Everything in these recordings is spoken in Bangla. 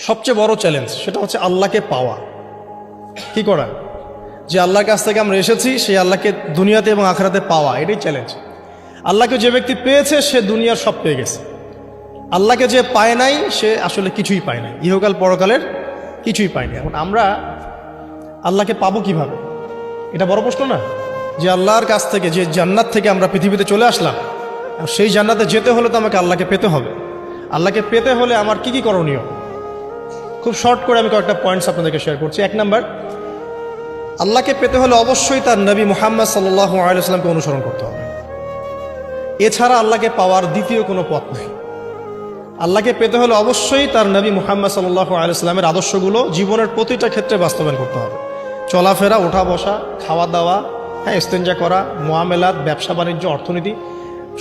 সবচেয়ে বড় চ্যালেঞ্জ সেটা হচ্ছে আল্লাহকে পাওয়া। কি করা? যে আল্লাহর কাছ থেকে আমরা এসেছি সেই আল্লাহকে দুনিয়াতে এবং আখিরাতে পাওয়া, এটাই চ্যালেঞ্জ। আল্লাহকে যে ব্যক্তি পেয়েছে সে দুনিয়ার সব পেয়ে গেছে। আল্লাহকে যে পায় নাই সে আসলে কিছুই পায় নাই, ইহকাল পরকালের কিছুই পায়নি। এখন আমরা আল্লাহকে পাবো কিভাবে? এটা বড় প্রশ্ন না? যে আল্লাহর কাছ থেকে, যে জান্নাত থেকে আমরা পৃথিবীতে চলে আসলাম, সেই জান্নাতে যেতে হলে তো আমাকে আল্লাহকে পেতে হবে। আল্লাহকে পেতে হলে আমার কি কি করণীয়? খুব শর্ট করে আমি কয়েকটা পয়েন্টস আপনাদেরকে শেয়ার করছি। 1 নাম্বার, আল্লাহকে পেতে হলে অবশ্যই তার নবী মুহাম্মদ সাল্লাল্লাহু আলাইহি ওয়াসাল্লামকে অনুসরণ করতে হবে। এছাড়া আল্লাহকে পাওয়ার দ্বিতীয় কোনো পথ নেই। আল্লাহকে পেতে হলে অবশ্যই তার নবী মুহাম্মদ সাল্লাল্লাহু আলাইহি ওয়াসাল্লামের আদর্শগুলো জীবনের প্রতিটা ক্ষেত্রে বাস্তবায়ন করতে হবে। চলাফেরা, ওঠা বসা, খাওয়া দাওয়া, ইস্তেঞ্জা করা, মুআমালাত, ব্যবসা বাণিজ্য, অর্থনীতি,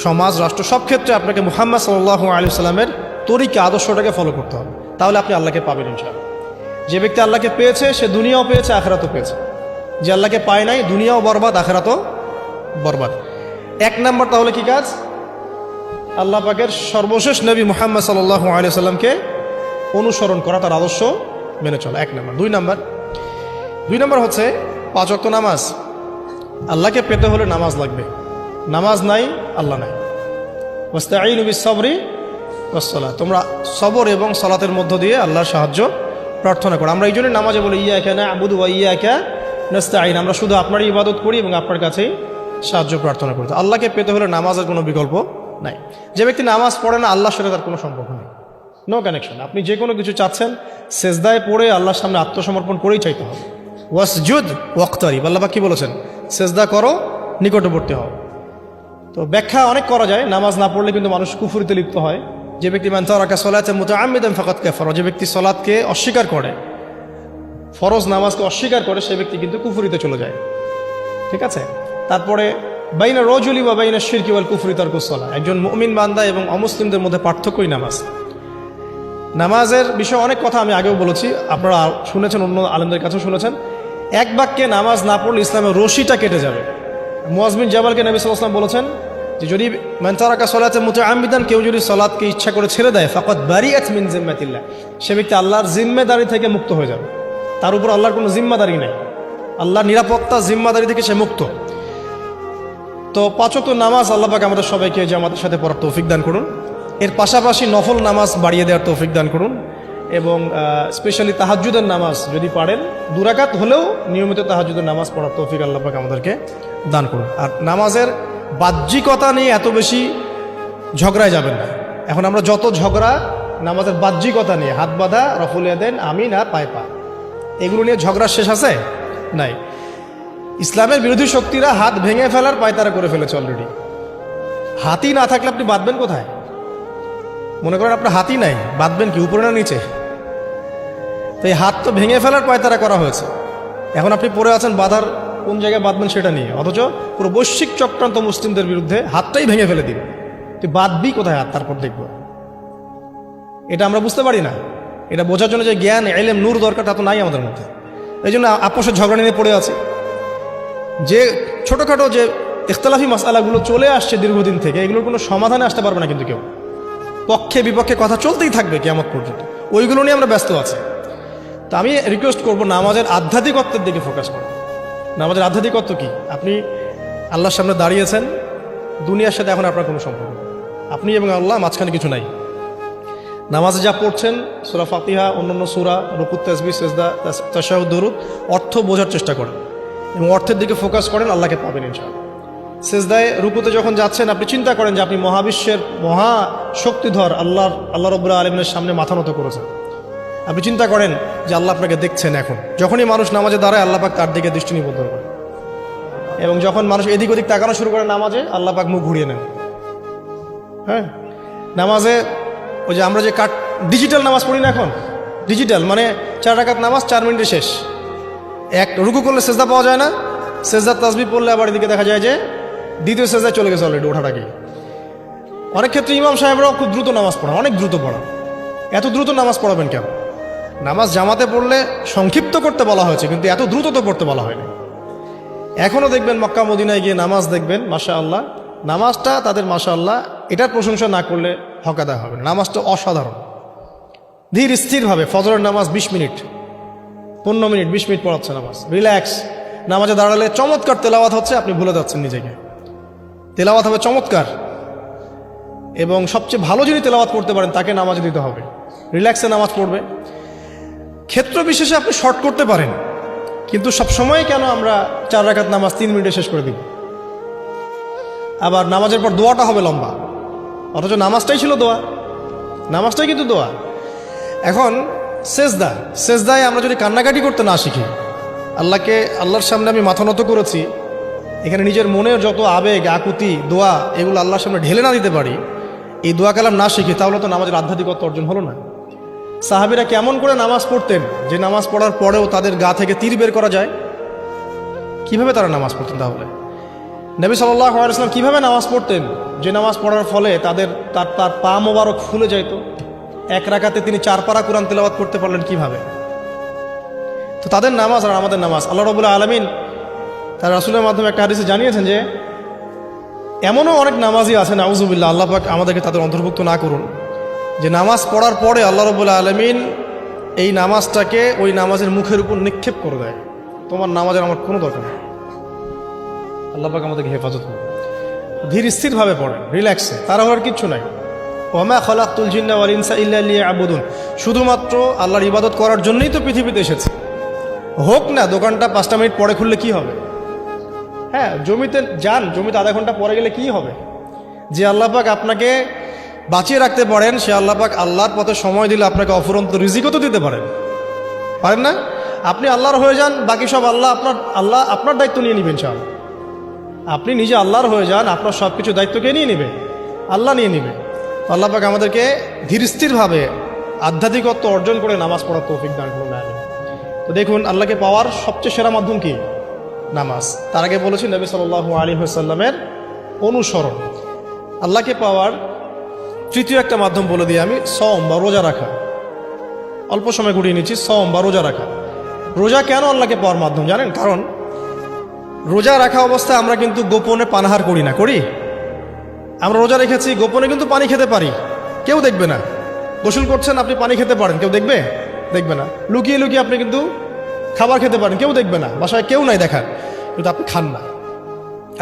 সমাজ, রাষ্ট্র, সব ক্ষেত্রে আপনাকে মুহাম্মদ সাল্লাল্লাহু আলাইহি ওয়াসাল্লামের তরিকা, আদর্শটাকে ফলো করতে হবে। তাহলে আপনি আল্লাহকে পাবেন ইনশাআল্লাহ। যে ব্যক্তি আল্লাহকে পেয়েছে সে দুনিয়াও পেয়েছে, আখিরাতও পেয়েছে। যে আল্লাহকে পায় নাই, দুনিয়াও বরবাদ, আখিরাতও বরবাদ। 1 নাম্বার তাহলে কি কাজ? আল্লাহ পাকের সর্বশেষ নবী মুহাম্মদ সাল্লাল্লাহু আলাইহি ওয়াসাল্লামকে অনুসরণ করা, তার আদর্শ মেনে চলা, 1 নাম্বার। 2 নাম্বার হচ্ছে 5 ওয়াক্ত নামাজ। আল্লাহকে পেতে হলে নামাজ লাগবে। নামাজ নাই, আল্লাহ নাই। ওয়াস্তাঈনু বিস-সাবরি ওয়াস-সালাহ, তোমরা সবর এবং সালাতের মধ্য দিয়ে আল্লাহর সাহায্য প্রার্থনা করো। আমরা এই জন্য নামাজে বলি ইয়্যাকা না'বুদু ওয়া ইয়্যাকা নাস্তাঈন, আমরা শুধু আপনারই ইবাদত করি এবং আপনার কাছেই সাহায্য প্রার্থনা করি। আল্লাহকে পেতে হলে নামাজের কোনো বিকল্প নাই। যে ব্যক্তি নামাজ পড়ে না, আল্লাহর সাথে তার কোনো সম্পর্ক নেই, নো কানেকশন। আপনি যে কোনো কিছু চাচ্ছেন, সেজদায় পড়ে আল্লাহর সামনে আত্মসমর্পণ করেই চাইতে হবে। ওয়াসজুদ ওয়াক্তারিব, আল্লাহ পাক কি বলেছেন? সেজদা করো, নিকটবর্তী হও। তো ব্যাখ্যা অনেক করা যায়। নামাজ না পড়লে কিন্তু মানুষ কুফরিতে লিপ্ত হয়। যে ব্যক্তি মান তারাকা সালাতান মুতাআম্মিদান ফাকাদ কাফারা, যে ব্যক্তি সালাতকে অস্বীকার করে, ফরজ নামাজকে অস্বীকার করে, সে ব্যক্তি কিন্তু কুফরিতে চলে যায়। ঠিক আছে? তারপরে বাইনা রাজুলি ওয়া বাইনা শিরকি ওয়াল কুফরি তারকুস সালাহ, একজন মুমিন বান্দা এবং অমুসলিমদের মধ্যে পার্থক্যই নামাজ। নামাজের বিষয়ে অনেক কথা আমি আগেও বলেছি, আপনারা শুনেছেন, অন্য আলেমদের কাছেও শুনেছেন। এক বাক্যে নামাজ না পড়লে ইসলামের রশিটা কেটে যাবে। মুআয বিন জাবালকে নবী সাল্লাল্লাহু আলাইহি ওয়াসাল্লাম বলেছেন যে যদি মান তারাকা সালাতান মুতাআম্মিদান, কেউ যদি সালাতকে ইচ্ছা করে ছেড়ে দেয়, ফাকাদ বারিআত মিন জিম্মাতিল্লাহ, সে ব্যক্তি আল্লাহর জিম্মেদারি থেকে মুক্ত হয়ে যাবে। তার উপর আল্লাহর কোনো জিম্মাদারি নেই, আল্লাহর নিরাপত্তা, জিম্মাদারি থেকে সে মুক্ত। তো 5 ওয়াক্ত নামাজ আল্লাহ পাক আমাদের সবাইকে জামাতের সাথে পড়ার তৌফিক দান করুন। এর পাশাপাশি নফল নামাজ বাড়িয়ে দেওয়ার তৌফিক দান করুন, এবং স্পেশালি তাহাজ্জুদের নামাজ যদি পারেন 2 রাকাত হলেও নিয়মিত তাহাজ্জুদের নামাজ পড়ার তৌফিক আল্লাহ পাক আমাদেরকে দান করুন। আর নামাজের বাহ্যিকতা নিয়ে এত বেশি ঝগড়ায় যাবেন না। এখন আমরা যত ঝগড়া নামাজের বাহ্যিকতা নিয়ে, হাত বাঁধা, রফুল ইয়াদাইন, আমিন আর পায়ে পা, এগুলো নিয়ে ঝগড়ার শেষ আছে? নাই। ইসলামের বিরোধী শক্তিরা হাত ভেঙে ফেলার পায়তারা করে ফেলেছে অলরেডি। হাতই না থাকলে আপনি বাঁধবেন কোথায়? মনে করেন আপনার হাতই নাই, বাঁধবেন কি উপরে না নিচে? তো এই হাত তো ভেঙে ফেলার পায়তারা করা হয়েছে। এখন আপনি পড়ে আছেন বাঁধার কোন জায়গায় বাঁধবেন সেটা নিয়ে, অথচ পুরো বৈশ্বিক চক্রান্ত মুসলিমদের বিরুদ্ধে, হাতটাই ভেঙে ফেলে দিন, তুই বাঁধবি কোথায় হাত? তারপর দেখব। এটা আমরা বুঝতে পারি না। এটা বোঝার জন্য যে জ্ঞান, ইলম, নূর দরকার, তা তো নাই আমাদের মধ্যে। এই জন্য আপোষের ঝগড়া নিয়ে পড়ে আছে। যে ছোটোখাটো যে ইখতিলাফি মাসআলাগুলো চলে আসছে দীর্ঘদিন থেকে, এগুলোর কোনো সমাধানে আসতে পারবে না কিন্তু কেউ। পক্ষে বিপক্ষে কথা চলতেই থাকবে কিয়ামত পর্যন্ত, ওইগুলো নিয়ে আমরা ব্যস্ত আছি। তো আমি রিকোয়েস্ট করব নামাজের আধ্যাত্মিকত্বের দিকে ফোকাস করুন। নামাজের আধ্যাত্মিকত্ব কি? আপনি আল্লাহর সামনে দাঁড়িয়েছেন, দুনিয়ার সাথে এখন আপনার কোনো সম্পর্ক নেই, আপনি এবং আল্লাহ, মাঝখানে কিছু নাই। নামাজে যা পড়ছেন, সূরা ফাতিহা, অন্যান্য সূরা, রুকু, তাসবিহ, সিজদা, তাশাহুদ, দুরুদ, অর্থ বোঝার চেষ্টা করেন এবং অর্থের দিকে ফোকাস করেন, আল্লাহকে পাবেন ইনশাআল্লাহ। সিজদায়, রুকুতে যখন যাচ্ছেন, আপনি চিন্তা করেন যে আপনি মহাবিশ্বের মহা শক্তিধর আল্লাহ রাব্বুল আলামিনের সামনে মাথা নত করেছেন। আপনি চিন্তা করেন যে আল্লাহ আপনাকে দেখছেন। এখন যখনই মানুষ নামাজে দাঁড়ায়, আল্লাহ পাক তার দিকে দৃষ্টি নিবদ্ধ করেন, এবং যখন মানুষ এদিক ওদিক তাকানো শুরু করে নামাজে, আল্লাহ পাক মুখ ঘুরিয়ে নেন। হ্যাঁ, নামাজে ওই যে আমরা যে ডিজিটাল নামাজ পড়ি না, এখন ডিজিটাল মানে 4 রাকাত নামাজ 4 মিনিটে শেষ। এক রুকু করলে সেজদা পাওয়া যায় না, সেজদার তাসবিহ পড়লে আবার এদিকে দেখা যায় যে দ্বিতীয় সেজদায় চলে গেছে অলরেডি ওঠার আগে। অনেক ক্ষেত্রে ইমাম সাহেবরাও খুব দ্রুত নামাজ পড়ান, অনেক দ্রুত পড়ান। এত দ্রুত নামাজ পড়াবেন কেন? নামাজ জামাতে পড়লে সংক্ষিপ্ত করতে বলা হয়েছে, কিন্তু এত দ্রুত তো পড়তে বলা হয়নি। এখনও দেখবেন মক্কা মদিনায় গিয়ে নামাজ দেখবেন, মাশাআল্লাহ, নামাজটা তাদের মাশাআল্লাহ, এটার প্রশংসা না করলে হক আদায় হবে না। নামাজটা অসাধারণ, ধীর স্থিরভাবে ফজরের নামাজ 20 মিনিট 15 মিনিট 20 মিনিট পড়াচ্ছে নামাজ, রিল্যাক্স। নামাজে দাঁড়ালে চমৎকার তেলাওয়াত হচ্ছে, আপনি ভুলে যাচ্ছেন নিজেকে। তেলাওয়াত হবে চমৎকার, এবং সবচেয়ে ভালো যিনি তেলাওয়াত করতে পারেন তাকে নামাজে দিতে হবে। রিল্যাক্সে নামাজ পড়বে। ক্ষেত্র বিশেষে আপনি শর্ট করতে পারেন, কিন্তু সব সময় কেন আমরা 4 রাকাত নামাজ 3 মিনিটে শেষ করে দিব? আবার নামাজের পর দোয়াটা হবে লম্বা, অথচ নামাজটাই ছিল দোয়া, নামাজটাই কিন্তু দোয়া। এখন সেজদায় আমরা যদি কান্নাকাটি করতে না শিখি, আল্লাহর সামনে আমি মাথা নত করেছি, এখানে নিজের মনের যত আবেগ আকুতি দোয়া এগুলো আল্লাহর সামনে ঢেলে না দিতে পারি, এই দোয়া কালাম না শিখি, তাহলে তো নামাজের আধ্যাত্মিকত্ব অর্জন হলো না। সাহাবীরা কেমন করে নামাজ পড়তেন যে নামাজ পড়ার পরেও তাদের গা থেকে তীর বের করা যায়? কিভাবে তারা নামাজ পড়তেন? তাহলে নবী সাল্লাল্লাহু আলাইহি ওয়াসাল্লাম কিভাবে নামাজ পড়তেন যে নামাজ পড়ার ফলে তার পা মোবারক ফুলে যেত? 1 রাকাতে তিনি 4 পারা কোরআন তেলাওয়াত করতে পারলেন কিভাবে? তো তাদের নামাজ আর আমাদের নামাজ, আল্লাহ রাব্বুল আলামিন তার রাসূলের মাধ্যমে একটা হাদিসে জানিয়েছেন যে এমনও অনেক নামাজি আছে, নাউযুবিল্লাহ, আল্লাহ পাক আমাদেরকে তাদের অন্তর্ভুক্ত না করুন, যে নামাজ পড়ার পরে আল্লাহ রাব্বুল আলামিন এই নামাজটাকে ওই নামাজের মুখের উপর নিক্ষেপ করে দেয়, তোমার নামাজের আমার কোনো দরকার নেই। আল্লাহ পাক আমাদেরকে হেফাজত করুন। ধীর স্থিরভাবে পড়েন, রিল্যাক্সে, তাড়াহুড়োর কিচ্ছু নাই। ওয়ামা খালাকতুল জিন্না ওয়াল ইনসা ইল্লা লিয়াবুদুন, শুধুমাত্র আল্লাহর ইবাদত করার জন্যই তো পৃথিবীতে এসেছে। হোক না দোকানটা 5টা মিনিট পরে খুললে কি হবে? হ্যাঁ, জমিতে যান, জমিতে আধা ঘন্টা পরে গেলে কি হবে? যে আল্লাহ পাক আপনাকে বাঁচিয়ে রাখতে পারেন, সে আল্লাহ পাক আল্লাহর পথে সময় দিলে আপনাকে অফুরন্ত রিজিকও তো দিতে পারেন না? আপনি আল্লাহর হয়ে যান, বাকি সব আল্লাহ আপনার দায়িত্ব নিয়ে নেবেন। ইনশাআল্লাহ আপনি নিজে আল্লাহর হয়ে যান, আপনার সব কিছু দায়িত্ব কে নিয়ে নেবে? আল্লাহ নিয়ে নেবে। তো আল্লাহ পাক আমাদেরকে ধীর স্থিরভাবে আধ্যাত্মিকত্ব অর্জন করে নামাজ পড়ার তৌফিক দান করুন। তো দেখুন, আল্লাহকে পাওয়ার সবচেয়ে সেরা মাধ্যম কি? নামাজ। তার আগে বলেছি নবী সাল্লাল্লাহু আলাইহি ওয়াসাল্লামের অনুসরণ। আল্লাহকে পাওয়ার তৃতীয় একটা মাধ্যম বলে দিই আমি, সওম বা রোজা রাখা। অল্প সময় ঘুরিয়ে নিচ্ছি, সওম বা রোজা রাখা। রোজা কেন আল্লাহকে পাওয়ার মাধ্যম জানেন? কারণ রোজা রাখা অবস্থায় আমরা কিন্তু গোপনে পানাহার করি না, করি? আমরা রোজা রেখেছি, গোপনে কিন্তু পানি খেতে পারি, কেউ দেখবে না। গোসল করছেন, আপনি পানি খেতে পারেন, কেউ দেখবে না। লুকিয়ে লুকিয়ে আপনি কিন্তু খাবার খেতে পারেন, কেউ দেখবে না, বাসায় কেউ নাই দেখার, কিন্তু আপনি খান না।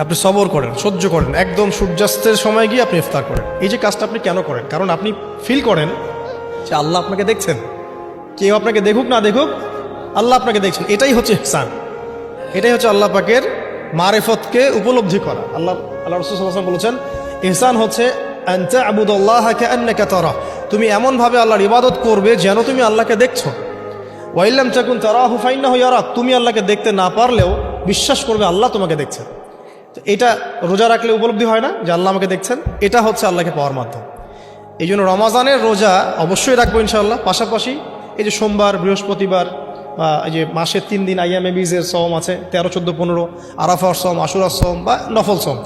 আপনি সবর করেন, সহ্য করেন, একদম সূর্যাস্তের সময় গিয়ে আপনি ইফতার করেন। এই যে কাজটা আপনি কেন করেন? কারণ আপনি ফিল করেন যে আল্লাহ আপনাকে দেখছেন। কেউ আপনাকে দেখুক না দেখুক, আল্লাহ আপনাকে দেখছেন। এটাই হচ্ছে ইহসান, এটাই হচ্ছে আল্লাহ পাকের মারিফতকে উপলব্ধি করা। আল্লাহ রাসূল সাল্লাল্লাহু আলাইহি ওয়াসাল্লাম বলেছেন, ইহসান হচ্ছে আন তা'বুদাল্লাহা কাআন্নাকা তারা, তুমি এমনভাবে আল্লাহর ইবাদত করবে যেন তুমি আল্লাহকে দেখছো। ওয়া ইল্লাম তাকুন তারাহু ফাইন্নাহু ইয়ারাক, তুমি আল্লাহকে দেখতে না পারলেও বিশ্বাস করবে আল্লাহ তোমাকে দেখছেন। তো এটা রোজা রাখলে উপলব্ধি হয় না যে আল্লাহ আমাকে দেখছেন? এটা হচ্ছে আল্লাহকে পাওয়ার মাধ্যম। এই জন্য রমাজানের রোজা অবশ্যই রাখবো ইনশাআল্লাহ। পাশাপাশি এই যে সোমবার, বৃহস্পতিবার, বা এই যে মাসের 3 দিন আইয়ামে বীজের সওম আছে, 13, 14, 15, আরাফার সওম, আশুরার সওম বা নফল সওম,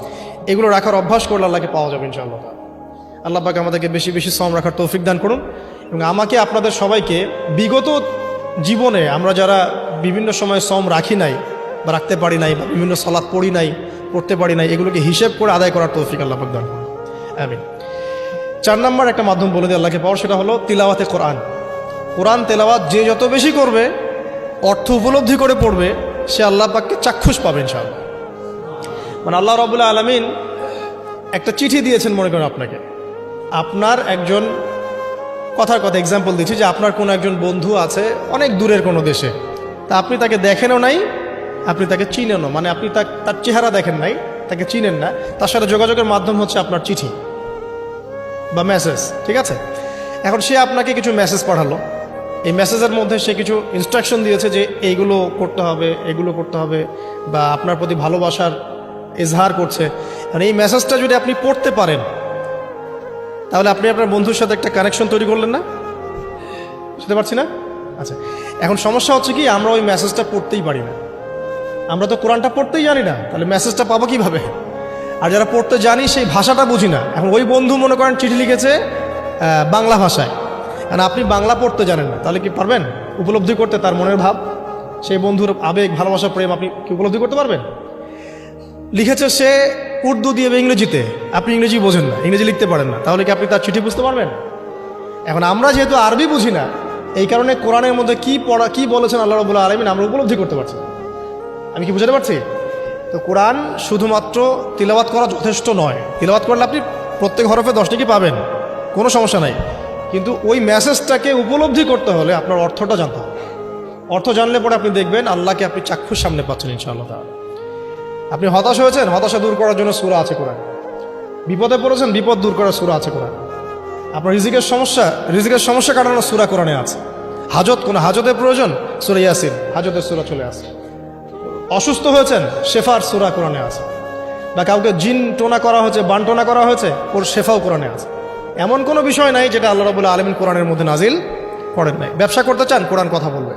এগুলো রাখার অভ্যাস করলে আল্লাহকে পাওয়া যাবে ইনশাআল্লাহ। আল্লাহ পাক আমাদেরকে বেশি বেশি সওম রাখার তৌফিক দান করুন। এবং আমাকে, আপনাদের সবাইকে বিগত জীবনে আমরা যারা বিভিন্ন সময় সওম রাখি নাই বা রাখতে পারি নাই, বা বিভিন্ন সালাত পড়ি নাই, পড়তে পারি নাই, এগুলোকে হিসেব করে আদায় করার তৌফিক আল্লাহ পাক দান করুন। আমিন। 4 নম্বর একটা মাধ্যম বলে দিই আল্লাহকে পাওয়ার, সেটা হলো তিলাওয়াতে কোরআন। কোরআন তেলাওয়াত যে যত বেশি করবে, অর্থ উপলব্ধি করে পড়বে, সে আল্লাহ পাককে চাক্ষুষ পাবে ইনশাআল্লাহ। মানে আল্লাহ রাব্বুল আলামিন একটা চিঠি দিয়েছেন, মনে করেন আপনাকে, আপনার একজন, কথার কথা এক্সাম্পল দিচ্ছি, যে আপনার কোনো একজন বন্ধু আছে অনেক দূরের কোনো দেশে, তা আপনি তাকে দেখেনও নাই, আপনি তাকে চিনেনও, মানে আপনি তার চেহারা দেখেন নাই, তাকে চিনেন না, তার সাথে যোগাযোগের মাধ্যম হচ্ছে আপনার চিঠি বা মেসেজ, ঠিক আছে? এখন সে আপনাকে কিছু মেসেজ পাঠালো, এই মেসেজের মধ্যে সে কিছু ইনস্ট্রাকশন দিয়েছে যে এইগুলো করতে হবে, এগুলো করতে হবে, বা আপনার প্রতি ভালোবাসার ইজহার করছে। আর এই মেসেজটা যদি আপনি পড়তে পারেন, তাহলে আপনি আপনার বন্ধুর সাথে একটা কানেকশন তৈরি করলেন না? বুঝতে পারছি না? আচ্ছা, এখন সমস্যা হচ্ছে কি, আমরা ওই মেসেজটা পড়তেই পারি না। আমরা তো কোরআনটা পড়তেই জানি না, তাহলে মেসেজটা পাবো কিভাবে? আর যারা পড়তে জানি সেই ভাষাটা বুঝি না। এখন ওই বন্ধু মনে করেন চিঠি লিখেছে বাংলা ভাষায়, কারণ আপনি বাংলা পড়তে জানেন না, তাহলে কি পারবেন উপলব্ধি করতে তার মনের ভাব, সেই বন্ধুর আবেগ, ভালোবাসা, প্রেম আপনি কি উপলব্ধি করতে পারবেন? লিখেছে সে উর্দু দিয়ে বা ইংরেজিতে, আপনি ইংরেজি বোঝেন না, ইংরেজি লিখতে পারেন না, তাহলে কি আপনি তার চিঠি বুঝতে পারবেন? এখন আমরা যেহেতু আরবি বুঝি না, এই কারণে কোরআনের মধ্যে কি বলেছেন আল্লাহ রাব্বুল আলামিন আমরা উপলব্ধি করতে পারছি। আমি কি বুঝাতে পারছি? তো কোরআন শুধুমাত্র তিলাওয়াত করা যথেষ্ট নয়। তিলাওয়াত করলে আপনি প্রত্যেক হরফে 10 টাকা পাবেন, কোনো সমস্যা নাই, কিন্তু ওই মেসেজটাকে উপলব্ধি করতে হলে আপনার অর্থটা জানতে হবে। অর্থ জানলে পরে আপনি দেখবেন আল্লাহকে আপনি চাক্ষুষ সামনে পাচ্ছেন ইনশাআল্লাহ তাআলা। আপনি হতাশ হয়েছেন, হতাশা দূর করার জন্য সূরা আছে কোরআন। বিপদে পড়েছেন, বিপদ দূর করার সূরা আছে কোরআন। আপনার রিজিকের সমস্যা কাটানোর সূরা কোরআনে আছে। কোনো হাজতের প্রয়োজন, সূরা ইয়াসিন, হাজতের সূরা চলে আসে। অসুস্থ হয়েছেন, শেফার সূরা কোরআনে আছে। বা কাউকে জিন টোনা করা হয়েছে, বানটোনা করা হয়েছে, ওর শেফাও কোরআনে আছে। এমন কোনো বিষয় নাই যেটা আল্লাহ রাব্বুল আলামিন কোরআনের মধ্যে নাজিল করেন নাই। ব্যবসা করতে চান, কোরআন কথা বলবে,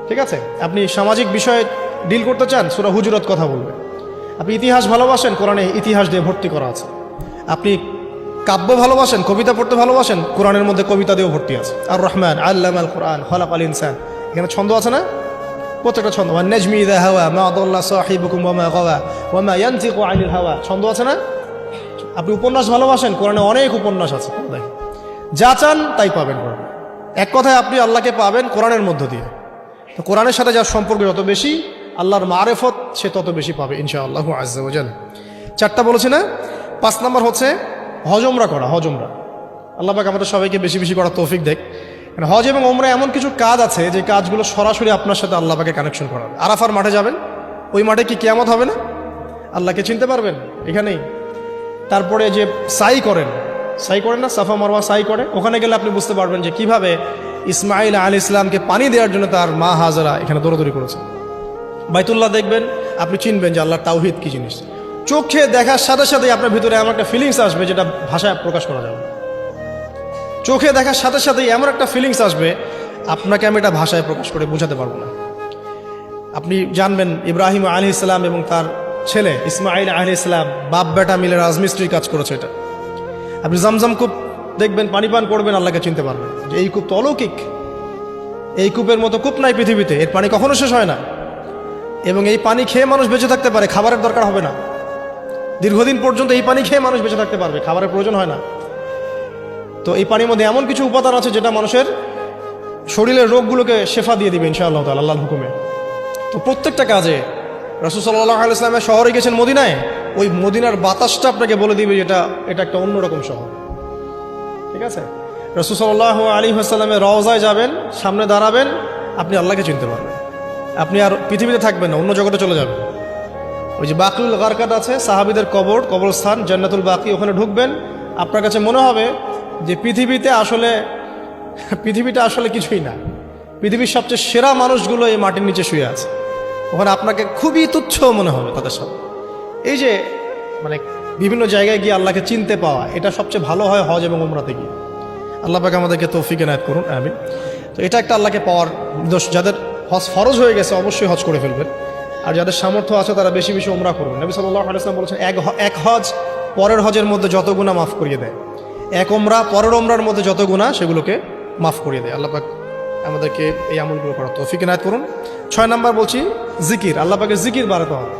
ঠিক আছে? আপনি সামাজিক বিষয়ে ডিল করতে চান, সূরা হুজুরাত কথা বলবে। আপনি ইতিহাস ভালোবাসেন, কোরআনে ইতিহাস দিয়ে ভর্তি করা আছে। আপনি কাব্য ভালোবাসেন, কবিতা পড়তে ভালোবাসেন, কোরআনের মধ্যে কবিতা দিয়েও ভর্তি আছে। আর রহমান আল্লামাল কোরআন খালাকাল ইনসান, এখানে ছন্দ আছে না? প্রত্যেকটা ছন্দ। ওয়ান নাজমি ইযা হাওয়া মা আদাল্লা সাহিবুকুম ওয়া মা গাওয়া ওয়া মা ইয়ানতিকু আনিল হাওয়া, ছন্দ আছে না? আপনি উপন্যাস ভালোবাসেন, কোরআনে অনেক উপন্যাস আছে। যা চান তাই পাবেন কোরআনে। এক কথায় আপনি আল্লাহকে পাবেন কোরআনের মধ্য দিয়ে। তো কোরআনের সাথে যার সম্পর্ক যত বেশি, আল্লাহর মারেফত সে তত বেশি পাবে ইনশাআল্লাহু আজ্জা ওয়া জাল। 4টা বলেছি না? 5 নম্বর হচ্ছে হজ ওমরা করা। হজ ওমরা আল্লাহ পাক আমাদের সবাইকে বেশি বেশি করার তৌফিক দেয়। হজ এবং ওমরা এমন কিছু কাজ আছে যে কাজগুলো সরাসরি আপনার সাথে আল্লাহ পাকে কানেকশন করাবে। আরাফার মাঠে যাবেন, ওই মাঠে কি কিয়ামত হবে না? আল্লাহকে চিনতে পারবেন এখানেই। তারপরে যে সাই করেন না, সাফা মারওয়া সাই করে, ওখানে গেলে আপনি বুঝতে পারবেন যে কিভাবে ইসমাইল আলাইহিস ইসলামকে পানি দেওয়ার জন্য তার মা হাজরা এখানে দৌড়াদৌড়ি করেছে। বাইতুল্লাহ দেখবেন, আপনি চিনবেন যে আল্লাহর তাওহীদ কি জিনিস। চোখে দেখার সাথে সাথেই আপনার ভিতরে এমন একটা ফিলিংস আসবে যেটা ভাষায় প্রকাশ করা যাবে। চোখে দেখার সাথে সাথেই এমন একটা ফিলিংস আসবে, আপনাকে আমি এটা ভাষায় প্রকাশ করে বোঝাতে পারবো না। আপনি জানবেন ইব্রাহিম আলাইহিস সালাম এবং তার ছেলে ইসমাইল আলাইহিস সালাম বাপ বেটা মিলে রাজমিস্ত্রির কাজ করেছে। এটা আপনি জামজাম কূপ দেখবেন, পানি পান করবেন, আল্লাহকে চিনতে পারবেন যে এই কূপ তো অলৌকিক। এই কূপের মতো কূপ নাই পৃথিবীতে, এর পানি কখনো শেষ হয় না, এবং এই পানি খেয়ে মানুষ বেঁচে থাকতে পারে, খাবারের দরকার হবে না। দীর্ঘদিন পর্যন্ত এই পানি খেয়ে মানুষ বেঁচে থাকতে পারবে, খাবারের প্রয়োজন হয় না। তো এই পানির মধ্যে এমন কিছু উপাদান আছে যেটা মানুষের শরীরের রোগগুলোকে শেফা দিয়ে দিবে ইনশাআল্লাহ তাআলা আল্লাহর হুকুমে। তো প্রত্যেকটা কাজে রাসূল সাল্লাল্লাহু আলাইহি ওয়াসাল্লাম শহরে গেছেন মদিনায়, ওই মদিনার বাতাসটা আপনাকে বলে দিবে এটা একটা অন্যরকম শহর, ঠিক আছে? রাসূল সাল্লাল্লাহু আলাইহি ওয়াসাল্লামের রওজায় যাবেন, সামনে দাঁড়াবেন, আপনি আল্লাহকে চিনতে পারবেন। আপনি আর পৃথিবীতে থাকবেন না, অন্য জগতে চলে যাবেন। ওই যে বাকিউল গারকাত আছে, সাহাবীদের কবরস্থান জান্নাতুল বাকি, ওখানে ঢুকবেন, আপনার কাছে মনে হবে যে পৃথিবীটা আসলে কিছুই না। পৃথিবীর সবচেয়ে সেরা মানুষগুলো এই মাটির নিচে শুয়ে আছে, ওখানে আপনাকে খুবই তুচ্ছ মনে হবে তাদের সাথে। এই যে মানে বিভিন্ন জায়গায় গিয়ে আল্লাহকে চিনতে পাওয়া, এটা সবচেয়ে ভালো হয় হজ এবং উমরাতে গিয়ে। আল্লাহ পাক আমাদেরকে তৌফিক এনায়েত করুন, আমিন। তো এটা একটা আল্লাহকে পাওয়ার দোষ। যাদের হজ ফরজ হয়ে গেছে অবশ্যই হজ করে ফেলবেন, আর যাদের সামর্থ্য আছে তারা বেশি বেশি উমরা করবেন। নবী সাল্লাল্লাহু আলাইহি ওয়াসাল্লাম বলেছেন, এক হজ পরের হজের মধ্যে যত গুনাহ মাফ করিয়ে দেয়, এক উমরা পরের উমরার মধ্যে যত গুনাহ সেগুলোকে মাফ করিয়ে দেয়। আল্লাহ পাক আমাদেরকে এই আমলগুলো করার তৌফিক এনায়েত করুন। 6 নম্বর বলছি জিকির। আল্লাহ পাকের জিকির বাড়াতে হবে।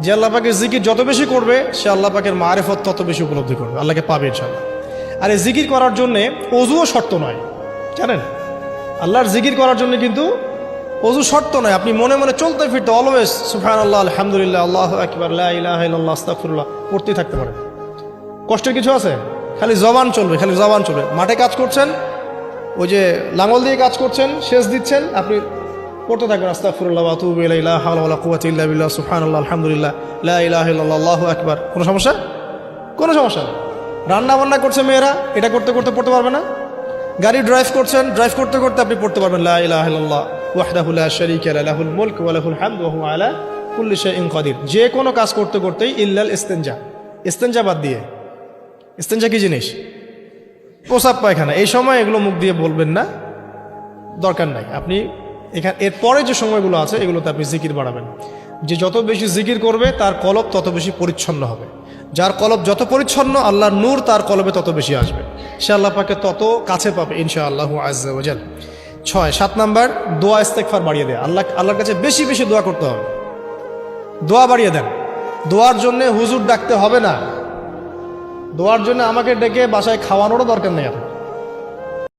যে আল্লাহ পাকের জিকির যত বেশি করবে, সে আল্লাহ পাকের মারিফত তত বেশি উপলব্ধি করবে, আল্লাহকে পাবে ইনশাআল্লাহ। আর এই জিকির করার জন্যে অজুও শর্ত নয়, জানেন? আল্লাহর জিকির করার জন্য কিন্তু অজু শর্ত নয়। আপনি মনে মনে চলতে ফিরতে অলওয়েজ সুবহানাল্লাহ, আলহামদুলিল্লাহ, আল্লাহু আকবার, লা ইলাহা ইল্লাল্লাহ, আস্তাগফিরুল্লাহ পড়তেই থাকতে পারেন। কষ্টের কিছু আছে? খালি জবান চলবে। মাঠে কাজ করছেন, ওই যে লাঙল দিয়ে কাজ করছেন, সেচ দিচ্ছেন, আপনি পড়তে থাকবেন আস্তাগফিরুল্লাহ ওয়া আতুবু ইলাইহি, লা হাওলা ওয়ালা কুওয়াতা ইল্লা বিল্লাহ, সুবহানাল্লাহ, আলহামদুলিল্লাহ, লা ইলাহা ইল্লাল্লাহ, আল্লাহু আকবার। কোনো সমস্যা নেই। রান্না বান্না করছে মেয়েরা, এটা করতে করতে পড়তে পারবে না? গাড়ি ড্রাইভ করতে করতে আপনি পড়তে পারবেন লা ইলাহা ইল্লাল্লাহ ওয়াহদাহু লা শারীকা লাহু, লাহুল মুলকু ওয়া লাহুল হামদু ওয়া হুয়া আলা কুল্লি শাইইন কাদির। যে কোনো কাজ করতে করতেই ইল্লাল ইস্তেনজা বাদ দিয়ে। ইস্তেনজা কি জিনিস? প্রসাব পায়খানা। এই সময় এগুলো মুখ দিয়ে বলবেন না, দরকার নাই। আপনি এরপরে যে সময়গুলো আছে এগুলোতে আপনি জিকির বাড়াবেন। যে যত বেশি জিকির করবে তার কলব তত বেশি পরিচ্ছন্ন হবে। যার কলব যত পরিচ্ছন্ন, আল্লাহর নূর তার কলবে তত বেশি আসবে, সে আল্লাহ পাকে তত কাছে পাবে ইনশাআল্লাহু আজ্জা ওয়া জাল। 7 নাম্বার দোয়া ইস্তেগফার বাড়িয়ে দেয়। আল্লাহর কাছে বেশি বেশি দোয়া করতে হবে। দোয়া বাড়িয়ে দেন। দোয়ার জন্য হুজুর ডাকতে হবে না, দোয়ার জন্য আমাকে ডেকে বাসায় খাওয়ানোরও দরকার নেই।